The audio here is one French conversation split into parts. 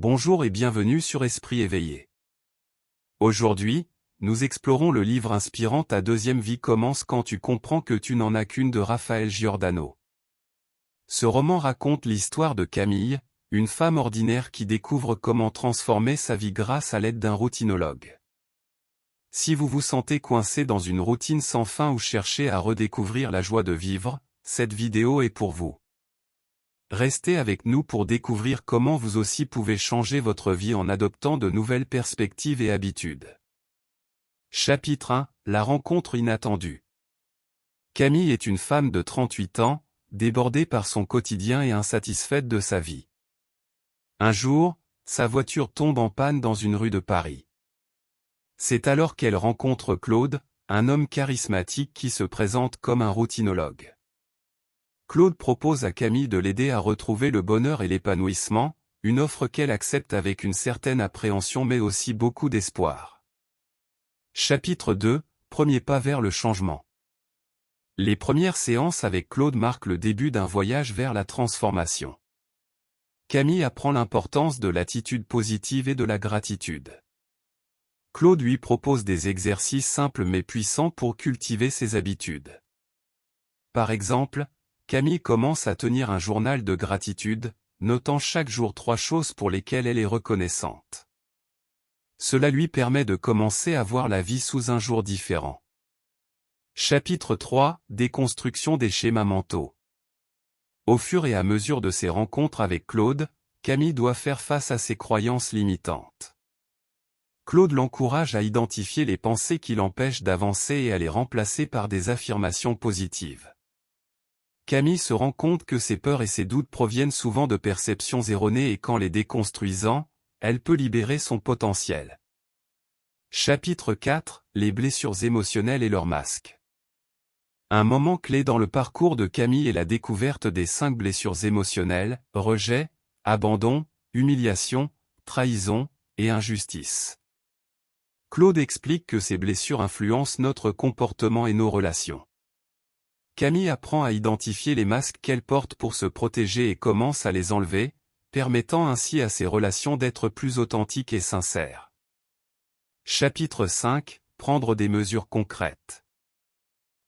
Bonjour et bienvenue sur Esprit éveillé. Aujourd'hui, nous explorons le livre inspirant Ta deuxième vie commence quand tu comprends que tu n'en as qu'une de Raphaël Giordano. Ce roman raconte l'histoire de Camille, une femme ordinaire qui découvre comment transformer sa vie grâce à l'aide d'un routinologue. Si vous vous sentez coincé dans une routine sans fin ou cherchez à redécouvrir la joie de vivre, cette vidéo est pour vous. Restez avec nous pour découvrir comment vous aussi pouvez changer votre vie en adoptant de nouvelles perspectives et habitudes. Chapitre 1 – La rencontre inattendue. Camille est une femme de 38 ans, débordée par son quotidien et insatisfaite de sa vie. Un jour, sa voiture tombe en panne dans une rue de Paris. C'est alors qu'elle rencontre Claude, un homme charismatique qui se présente comme un routinologue. Claude propose à Camille de l'aider à retrouver le bonheur et l'épanouissement, une offre qu'elle accepte avec une certaine appréhension mais aussi beaucoup d'espoir. Chapitre 2 – Premier pas vers le changement. Les premières séances avec Claude marquent le début d'un voyage vers la transformation. Camille apprend l'importance de l'attitude positive et de la gratitude. Claude lui propose des exercices simples mais puissants pour cultiver ses habitudes. Par exemple, Camille commence à tenir un journal de gratitude, notant chaque jour 3 choses pour lesquelles elle est reconnaissante. Cela lui permet de commencer à voir la vie sous un jour différent. Chapitre 3 – Déconstruction des schémas mentaux. Au fur et à mesure de ses rencontres avec Claude, Camille doit faire face à ses croyances limitantes. Claude l'encourage à identifier les pensées qui l'empêchent d'avancer et à les remplacer par des affirmations positives. Camille se rend compte que ses peurs et ses doutes proviennent souvent de perceptions erronées et qu'en les déconstruisant, elle peut libérer son potentiel. Chapitre 4 – Les blessures émotionnelles et leurs masques. Un moment clé dans le parcours de Camille est la découverte des 5 blessures émotionnelles, rejet, abandon, humiliation, trahison et injustice. Claude explique que ces blessures influencent notre comportement et nos relations. Camille apprend à identifier les masques qu'elle porte pour se protéger et commence à les enlever, permettant ainsi à ses relations d'être plus authentiques et sincères. Chapitre 5 – Prendre des mesures concrètes.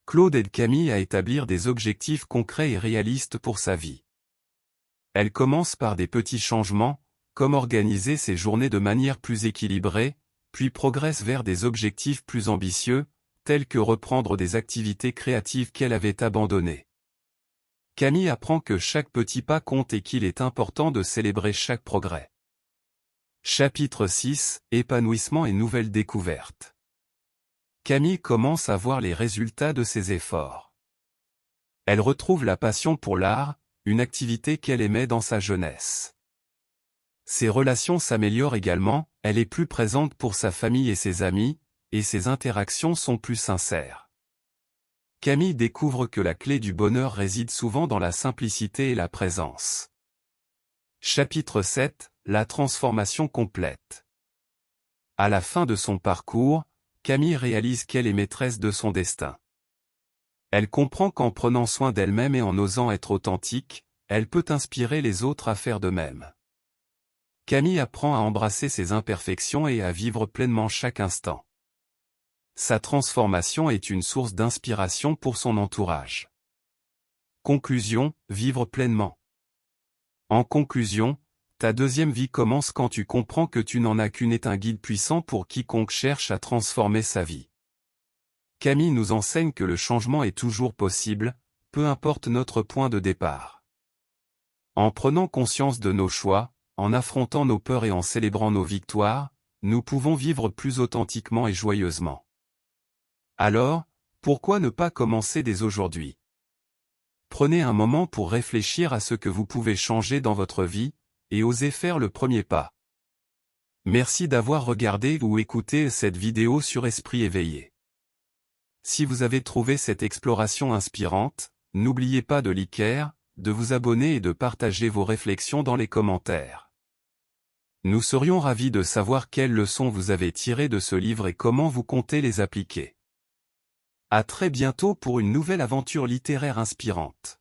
Claude aide Camille à établir des objectifs concrets et réalistes pour sa vie. Elle commence par des petits changements, comme organiser ses journées de manière plus équilibrée, puis progresse vers des objectifs plus ambitieux, tels que reprendre des activités créatives qu'elle avait abandonnées. Camille apprend que chaque petit pas compte et qu'il est important de célébrer chaque progrès. Chapitre 6 – Épanouissement et nouvelles découvertes. Camille commence à voir les résultats de ses efforts. Elle retrouve la passion pour l'art, une activité qu'elle aimait dans sa jeunesse. Ses relations s'améliorent également, elle est plus présente pour sa famille et ses amis, et ses interactions sont plus sincères. Camille découvre que la clé du bonheur réside souvent dans la simplicité et la présence. Chapitre 7 – La transformation complète. À la fin de son parcours, Camille réalise qu'elle est maîtresse de son destin. Elle comprend qu'en prenant soin d'elle-même et en osant être authentique, elle peut inspirer les autres à faire de même. Camille apprend à embrasser ses imperfections et à vivre pleinement chaque instant. Sa transformation est une source d'inspiration pour son entourage. Conclusion – Vivre pleinement. En conclusion, ta deuxième vie commence quand tu comprends que tu n'en as qu'une est un guide puissant pour quiconque cherche à transformer sa vie. Camille nous enseigne que le changement est toujours possible, peu importe notre point de départ. En prenant conscience de nos choix, en affrontant nos peurs et en célébrant nos victoires, nous pouvons vivre plus authentiquement et joyeusement. Alors, pourquoi ne pas commencer dès aujourd'hui? Prenez un moment pour réfléchir à ce que vous pouvez changer dans votre vie, et osez faire le premier pas. Merci d'avoir regardé ou écouté cette vidéo sur Esprit éveillé. Si vous avez trouvé cette exploration inspirante, n'oubliez pas de liker, de vous abonner et de partager vos réflexions dans les commentaires. Nous serions ravis de savoir quelles leçons vous avez tirées de ce livre et comment vous comptez les appliquer. À très bientôt pour une nouvelle aventure littéraire inspirante.